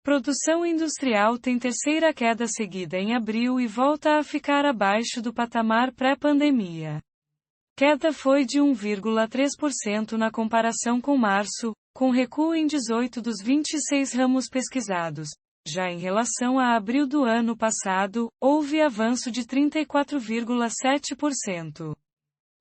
Produção industrial tem terceira queda seguida em abril e volta a ficar abaixo do patamar pré-pandemia. Queda foi de 1,3% na comparação com março, com recuo em 18 dos 26 ramos pesquisados. Já em relação a abril do ano passado, houve avanço de 34,7%.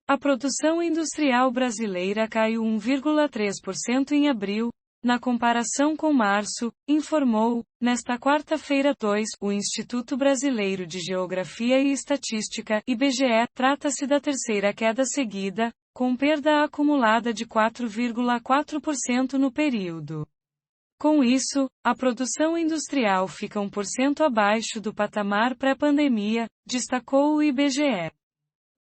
A produção industrial brasileira caiu 1,3% em abril, na comparação com março, informou, nesta quarta-feira 2, o Instituto Brasileiro de Geografia e Estatística, IBGE. Trata-se da terceira queda seguida, com perda acumulada de 4,4% no período. Com isso, a produção industrial fica 1% abaixo do patamar pré-pandemia, destacou o IBGE.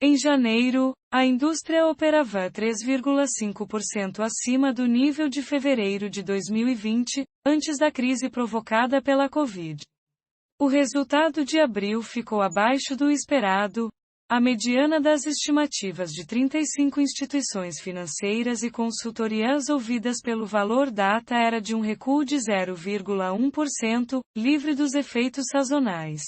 Em janeiro, a indústria operava 3,5% acima do nível de fevereiro de 2020, antes da crise provocada pela Covid. O resultado de abril ficou abaixo do esperado. A mediana das estimativas de 35 instituições financeiras e consultorias ouvidas pelo Valor Data era de um recuo de 0,1%, livre dos efeitos sazonais.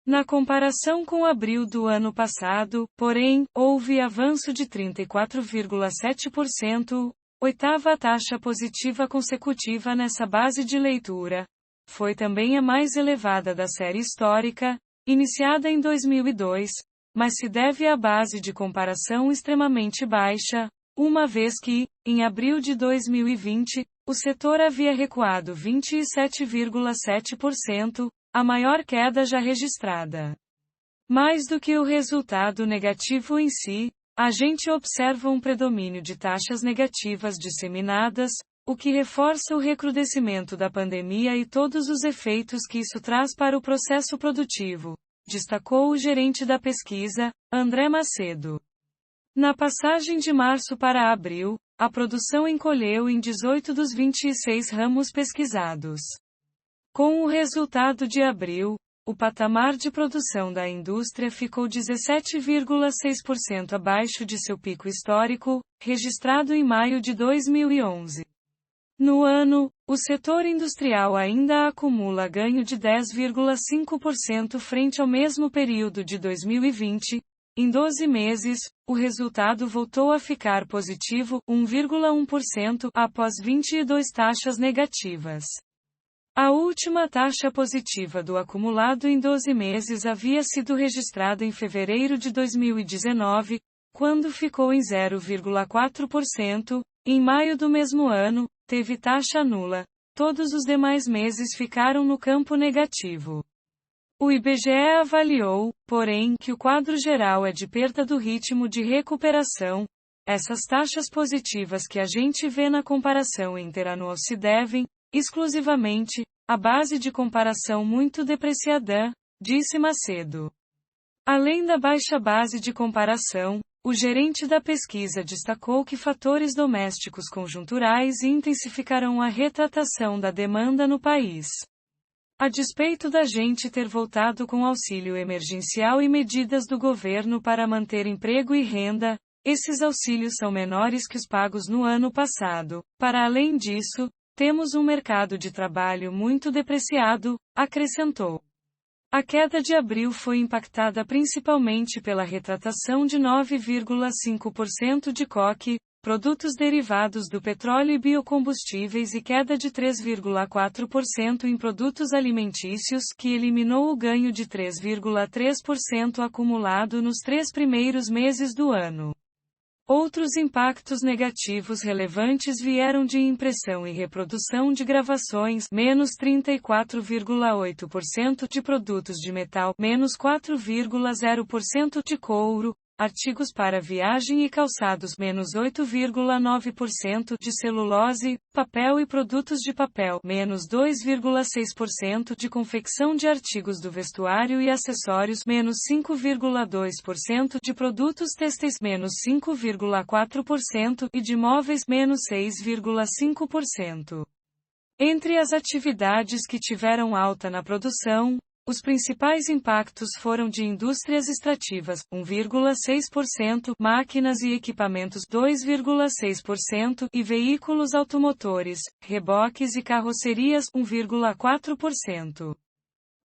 Na comparação com abril do ano passado, porém, houve avanço de 34,7%, oitava taxa positiva consecutiva nessa base de leitura. Foi também a mais elevada da série histórica, iniciada em 2002, mas se deve à base de comparação extremamente baixa, uma vez que, em abril de 2020, o setor havia recuado 27,7%, a maior queda já registrada. Mais do que o resultado negativo em si, a gente observa um predomínio de taxas negativas disseminadas, o que reforça o recrudescimento da pandemia e todos os efeitos que isso traz para o processo produtivo, destacou o gerente da pesquisa, André Macedo. Na passagem de março para abril, a produção encolheu em 18 dos 26 ramos pesquisados. Com o resultado de abril, o patamar de produção da indústria ficou 17,6% abaixo de seu pico histórico, registrado em maio de 2011. No ano, o setor industrial ainda acumula ganho de 10,5% frente ao mesmo período de 2020. Em 12 meses, o resultado voltou a ficar positivo, 1,1%, após 22 taxas negativas. A última taxa positiva do acumulado em 12 meses havia sido registrada em fevereiro de 2019, quando ficou em 0,4%. Em maio do mesmo ano, teve taxa nula. Todos os demais meses ficaram no campo negativo. O IBGE avaliou, porém, que o quadro geral é de perda do ritmo de recuperação. Essas taxas positivas que a gente vê na comparação interanual se devem, exclusivamente, à base de comparação muito depreciada, disse Macedo. Além da baixa base de comparação, o gerente da pesquisa destacou que fatores domésticos conjunturais intensificarão a retratação da demanda no país. A despeito da gente ter voltado com auxílio emergencial e medidas do governo para manter emprego e renda, esses auxílios são menores que os pagos no ano passado. Para além disso, temos um mercado de trabalho muito depreciado, acrescentou. A queda de abril foi impactada principalmente pela retratação de 9,5% de coque, produtos derivados do petróleo e biocombustíveis e queda de 3,4% em produtos alimentícios, que eliminou o ganho de 3,3% acumulado nos 3 primeiros meses do ano. Outros impactos negativos relevantes vieram de impressão e reprodução de gravações, menos 34,8% de produtos de metal, menos 4,0% de couro, artigos para viagem e calçados, menos 8,9% de celulose, papel e produtos de papel, menos 2,6% de confecção de artigos do vestuário e acessórios, menos 5,2% de produtos têxteis, menos 5,4% e de móveis, menos 6,5%. Entre as atividades que tiveram alta na produção, os principais impactos foram de indústrias extrativas, 1,6%, máquinas e equipamentos 2,6% e veículos automotores, reboques e carrocerias 1,4%.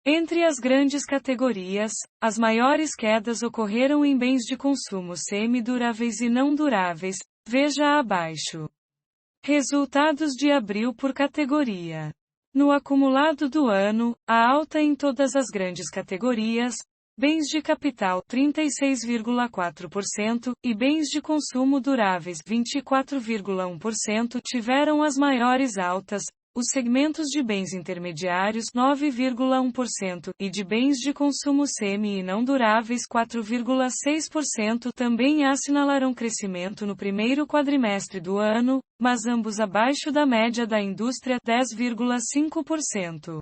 Entre as grandes categorias, as maiores quedas ocorreram em bens de consumo semiduráveis e não duráveis, veja abaixo. Resultados de abril por categoria. No acumulado do ano, a alta em todas as grandes categorias, bens de capital 36,4% e bens de consumo duráveis 24,1% tiveram as maiores altas, os segmentos de bens intermediários 9,1% e de bens de consumo semi e não duráveis 4,6% também assinalaram crescimento no primeiro quadrimestre do ano, mas ambos abaixo da média da indústria 10,5%.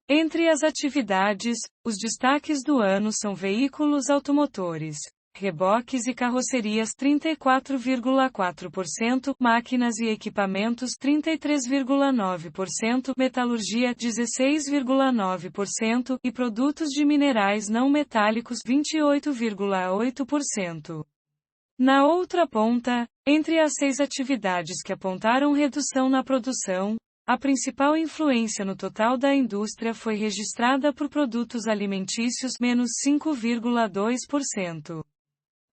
Entre as atividades, os destaques do ano são veículos automotores, reboques e carrocerias 34,4%, máquinas e equipamentos 33,9%, metalurgia 16,9% e produtos de minerais não metálicos 28,8%. Na outra ponta, entre as 6 atividades que apontaram redução na produção, a principal influência no total da indústria foi registrada por produtos alimentícios menos 5,2%.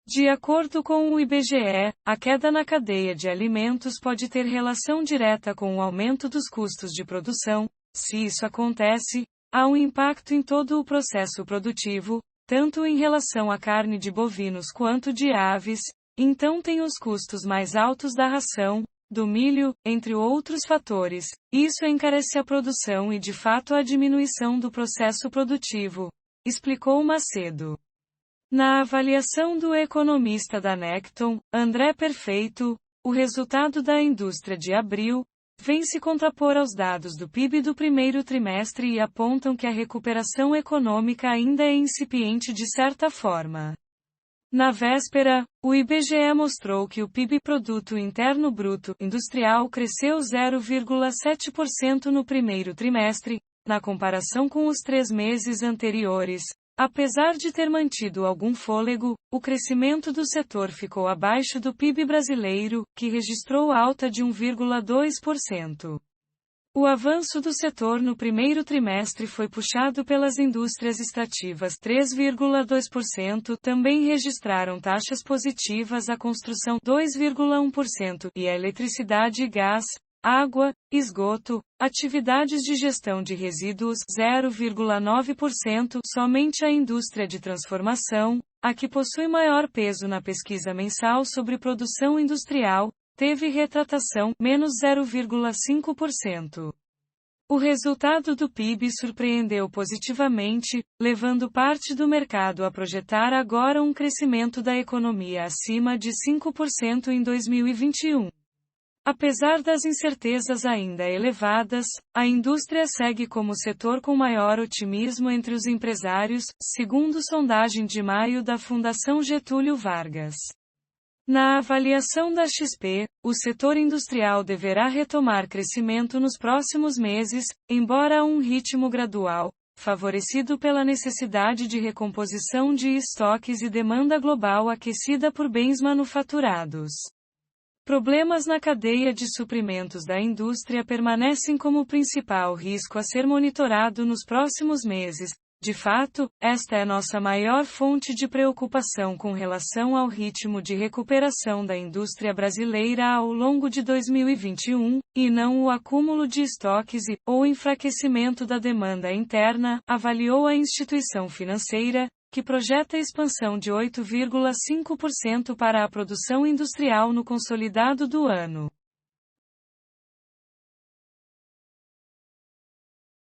De acordo com o IBGE, a queda na cadeia de alimentos pode ter relação direta com o aumento dos custos de produção. Se isso acontece, há um impacto em todo o processo produtivo, tanto em relação à carne de bovinos quanto de aves, então tem os custos mais altos da ração, do milho, entre outros fatores. Isso encarece a produção e de fato a diminuição do processo produtivo, explicou Macedo. Na avaliação do economista da Necton, André Perfeito, o resultado da indústria de abril vem se contrapor aos dados do PIB do primeiro trimestre e apontam que a recuperação econômica ainda é incipiente de certa forma. Na véspera, o IBGE mostrou que o PIB Produto Interno Bruto Industrial cresceu 0,7% no primeiro trimestre, na comparação com os 3 meses anteriores. Apesar de ter mantido algum fôlego, o crescimento do setor ficou abaixo do PIB brasileiro, que registrou alta de 1,2%. O avanço do setor no primeiro trimestre foi puxado pelas indústrias extrativas 3,2%, também registraram taxas positivas a construção 2,1% e a eletricidade e gás, água, esgoto, atividades de gestão de resíduos 0,9%, somente a indústria de transformação, a que possui maior peso na pesquisa mensal sobre produção industrial, teve retratação menos 0,5%. O resultado do PIB surpreendeu positivamente, levando parte do mercado a projetar agora um crescimento da economia acima de 5% em 2021. Apesar das incertezas ainda elevadas, a indústria segue como o setor com maior otimismo entre os empresários, segundo sondagem de maio da Fundação Getúlio Vargas. Na avaliação da XP, o setor industrial deverá retomar crescimento nos próximos meses, embora a um ritmo gradual, favorecido pela necessidade de recomposição de estoques e demanda global aquecida por bens manufaturados. Problemas na cadeia de suprimentos da indústria permanecem como o principal risco a ser monitorado nos próximos meses. De fato, esta é nossa maior fonte de preocupação com relação ao ritmo de recuperação da indústria brasileira ao longo de 2021, e não o acúmulo de estoques ou enfraquecimento da demanda interna, avaliou a instituição financeira, que projeta expansão de 8,5% para a produção industrial no consolidado do ano.